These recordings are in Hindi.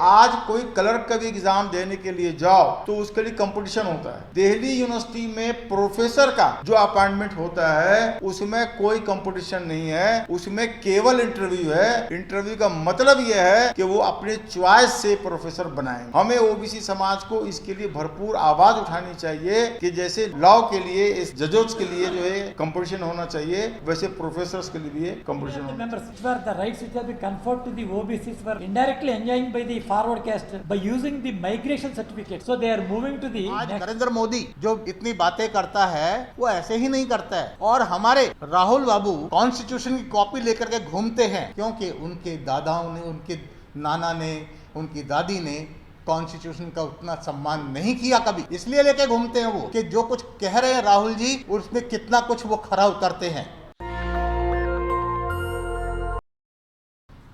आज कोई क्लर्क का भी एग्जाम देने के लिए जाओ तो उसके लिए कंपटीशन होता है। दिल्ली यूनिवर्सिटी में प्रोफेसर का जो अपॉइंटमेंट होता है उसमें कोई कंपटीशन नहीं है, उसमें केवल इंटरव्यू है। इंटरव्यू का मतलब यह है कि वो अपने चॉइस से प्रोफेसर बनाएंगे। हमें ओबीसी समाज को इसके लिए भरपूर आवाज उठानी चाहिए कि जैसे लॉ के लिए, इस जजेस के लिए जो है कंपटीशन होना चाहिए, वैसे प्रोफेसर्स के लिए भी कंपटीशन होना चाहिए। Forward caste by using the migration certificate, so they are moving to the आज नरेंद्र मोदी जो इतनी बातें करता है वो ऐसे ही नहीं करता है, और हमारे राहुल बाबू कॉन्स्टिट्यूशन की कॉपी लेकर के घूमते हैं क्योंकि उनके दादाओं ने, उनके नाना ने, उनकी दादी ने कॉन्स्टिट्यूशन का उतना सम्मान नहीं किया कभी, इसलिए लेके घूमते हैं वो कि जो कुछ कह रहे हैं राहुल जी उसमें कितना कुछ वो खरा उतरते हैं।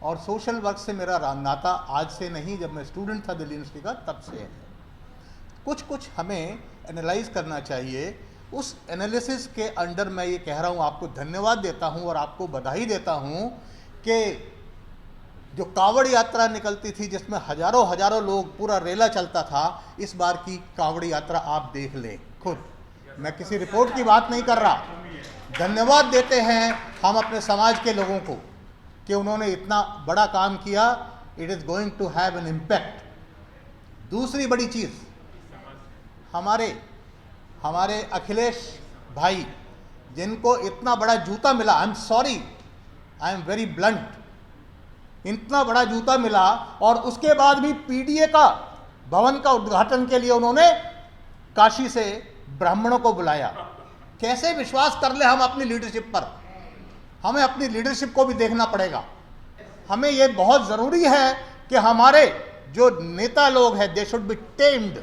और सोशल वर्क से मेरा नाता आज से नहीं, जब मैं स्टूडेंट था दिल्ली यूनिवर्सिटी का तब से है। कुछ हमें एनालाइज करना चाहिए। उस एनालिसिस के अंडर मैं ये कह रहा हूँ, आपको धन्यवाद देता हूँ और आपको बधाई देता हूँ कि जो कावड़ यात्रा निकलती थी जिसमें हजारों लोग, पूरा रेला चलता था, इस बार की कावड़ यात्रा आप देख लें खुद। मैं किसी रिपोर्ट की बात नहीं कर रहा। धन्यवाद देते हैं हम अपने समाज के लोगों को कि उन्होंने इतना बड़ा काम किया। It is going to have an impact. दूसरी बड़ी चीज़, हमारे अखिलेश भाई जिनको इतना बड़ा जूता मिला, आई am sorry, I am very blunt, इतना बड़ा जूता मिला और उसके बाद भी पीडीए का भवन का उद्घाटन के लिए उन्होंने काशी से ब्राह्मणों को बुलाया। कैसे विश्वास कर ले हम अपनी लीडरशिप पर? हमें अपनी लीडरशिप को भी देखना पड़ेगा। हमें यह बहुत ज़रूरी है कि हमारे जो नेता लोग हैं, दे शुड बी टेम्ड।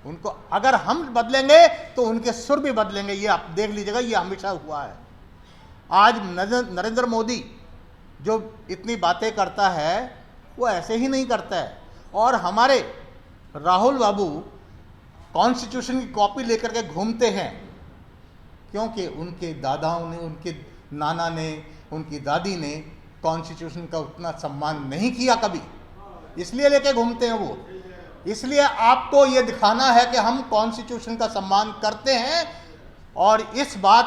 उनको अगर हम बदलेंगे तो उनके सुर भी बदलेंगे। ये आप देख लीजिएगा, ये हमेशा हुआ है। आज नरेंद्र मोदी जो इतनी बातें करता है वो ऐसे ही नहीं करता है, और हमारे राहुल बाबू कॉन्स्टिट्यूशन की कॉपी लेकर के घूमते हैं क्योंकि उनके दादाओं ने, उनके नाना ने, उनकी दादी ने कॉन्स्टिट्यूशन का उतना सम्मान नहीं किया कभी, इसलिए लेके घूमते हैं वो। इसलिए आपको ये दिखाना है कि हम कॉन्स्टिट्यूशन का सम्मान करते हैं और इस बात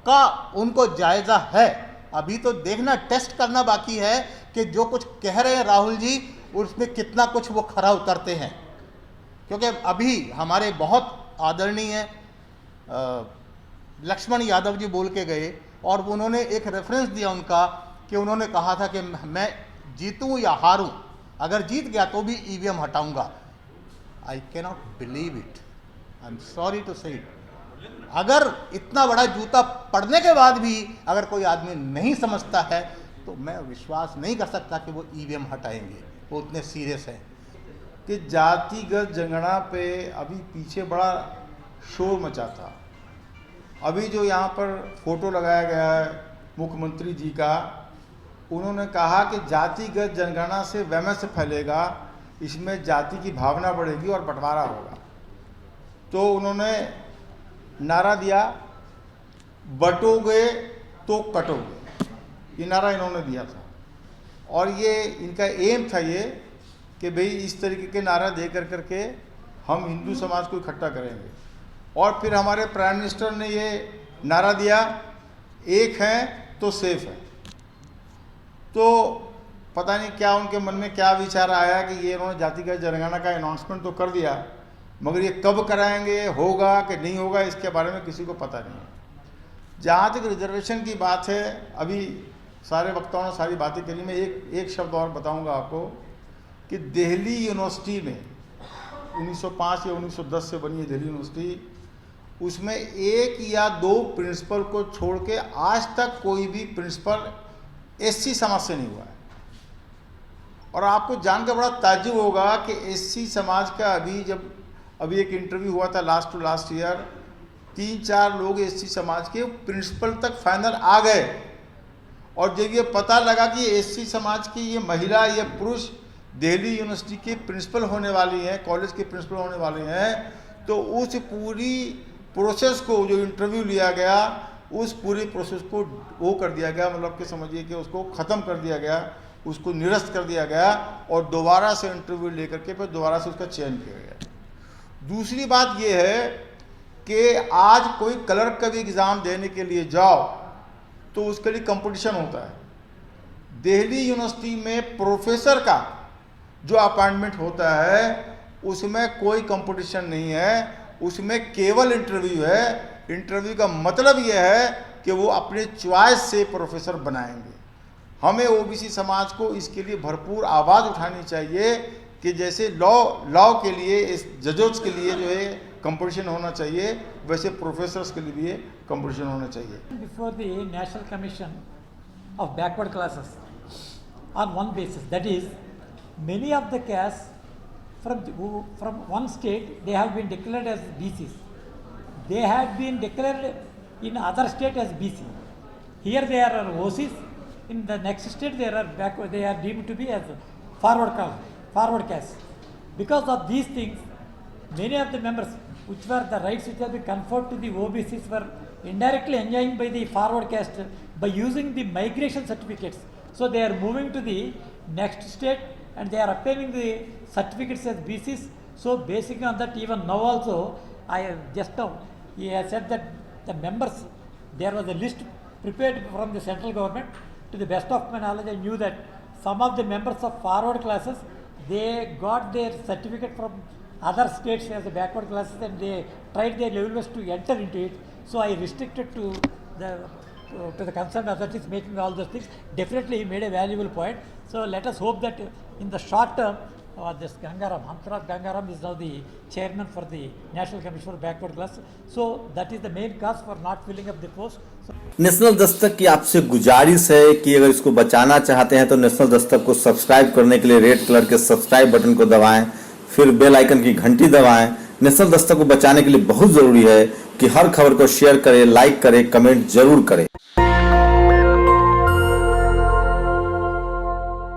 का उनको जायज़ा है। अभी तो देखना, टेस्ट करना बाकी है कि जो कुछ कह रहे हैं राहुल जी उसमें कितना कुछ वो खरा उतरते हैं। क्योंकि अभी हमारे बहुत आदरणीय लक्ष्मण यादव जी बोल के गए और उन्होंने एक रेफरेंस दिया उनका कि उन्होंने कहा था कि मैं जीतूं या हारूं, अगर जीत गया तो भी ईवीएम हटाऊंगा। I cannot believe it, I am sorry to say it. अगर इतना बड़ा जूता पड़ने के बाद भी अगर कोई आदमी नहीं समझता है तो मैं विश्वास नहीं कर सकता कि वो ईवीएम हटाएंगे। वो उतने सीरियस हैं कि जातिगत जनगणना पे अभी पीछे बड़ा शोर मचा था। अभी जो यहाँ पर फोटो लगाया गया है मुख्यमंत्री जी का, उन्होंने कहा कि जातिगत जनगणना से वैमनस्य फैलेगा, इसमें जाति की भावना बढ़ेगी और बंटवारा होगा। तो उन्होंने नारा दिया, बटोगे तो कटोगे, ये नारा इन्होंने दिया था। और ये इनका एम था ये कि भाई इस तरीके के नारा दे करके हम हिंदू समाज को इकट्ठा करेंगे। और फिर हमारे प्राइम मिनिस्टर ने ये नारा दिया, एक है तो सेफ है। तो पता नहीं क्या उनके मन में क्या विचार आया कि ये इन्होंने जातिगत जनगणना का अनाउंसमेंट तो कर दिया, मगर ये कब कराएंगे, होगा कि नहीं होगा, इसके बारे में किसी को पता नहीं है। जहाँ तक रिजर्वेशन की बात है, अभी सारे वक्ताओं ने सारी बातें करी। मैं एक शब्द और बताऊंगा आपको कि दिल्ली यूनिवर्सिटी में 1905 या 1910 से बनी है दिल्ली यूनिवर्सिटी, उसमें एक या दो प्रिंसिपल को छोड़ के आज तक कोई भी प्रिंसिपल एससी समाज से नहीं हुआ है। और आपको जानकर बड़ा ताज्जुब होगा कि एससी समाज का अभी एक इंटरव्यू हुआ था लास्ट टू लास्ट ईयर, 3-4 लोग एससी समाज के प्रिंसिपल तक फाइनल आ गए। और जब ये पता लगा कि एससी समाज की ये महिला या पुरुष दिल्ली यूनिवर्सिटी के प्रिंसिपल होने वाली हैं, कॉलेज के प्रिंसिपल होने वाले हैं, तो उस पूरी प्रोसेस को, जो इंटरव्यू लिया गया, उस पूरी प्रोसेस को वो कर दिया गया, मतलब कि समझिए कि उसको ख़त्म कर दिया गया। उसको निरस्त कर दिया गया और दोबारा से इंटरव्यू लेकर के फिर दोबारा से उसका चयन किया गया। दूसरी बात यह है कि आज कोई क्लर्क का भी एग्ज़ाम देने के लिए जाओ तो उसके लिए कंपटीशन होता है। दिल्ली यूनिवर्सिटी में प्रोफेसर का जो अपॉइंटमेंट होता है उसमें कोई कंपटीशन नहीं है, उसमें केवल इंटरव्यू है। इंटरव्यू का मतलब यह है कि वो अपने चॉइस से प्रोफेसर बनाएंगे। हमें ओबीसी समाज को इसके लिए भरपूर आवाज़ उठानी चाहिए कि जैसे लॉ के लिए, इस जजों के लिए जो है कंपटीशन होना चाहिए, वैसे प्रोफेसर्स के लिए भी कंपटीशन होना चाहिए। Before the National Commission of Backward Classes on one basis, that is, many of the castes from one state, they have been declared as BCs. They had been declared in other state as BC. Here they are OCs. In the next state they are backward. They are deemed to be as forward caste. Because of these things, many of the members, which were the rights which have been conferred to the OBCs, were indirectly enjoying by the forward caste by using the migration certificates. So they are moving to the next state and they are obtaining the certificates as BCs. So basically on that, even now also, he has said that the members, there was a list prepared from the central government. To the best of my knowledge, I knew that some of the members of forward classes, they got their certificate from other states as a backward classes and they tried their level best to enter into it. So I restricted to the concerned authorities making all those things. Definitely he made a valuable point. So let us hope that in the short term, this Gangaram, Hamsraj Gangaram is now the chairman for the National Commission for Backward Class. So that is the main cause for not filling up the post. So, national Dastak की आपसे गुजारिश है कि अगर इसको बचाना चाहते हैं तो नेशनल दस्तक को सब्सक्राइब करने के लिए रेड कलर के सब्सक्राइब बटन को दबाएं, फिर बेल आइकन की घंटी दबाएं। नेशनल दस्तक को बचाने के लिए बहुत ज़रूरी है कि हर खबर को शेयर करें, लाइक करें, कमेंट जरूर करें।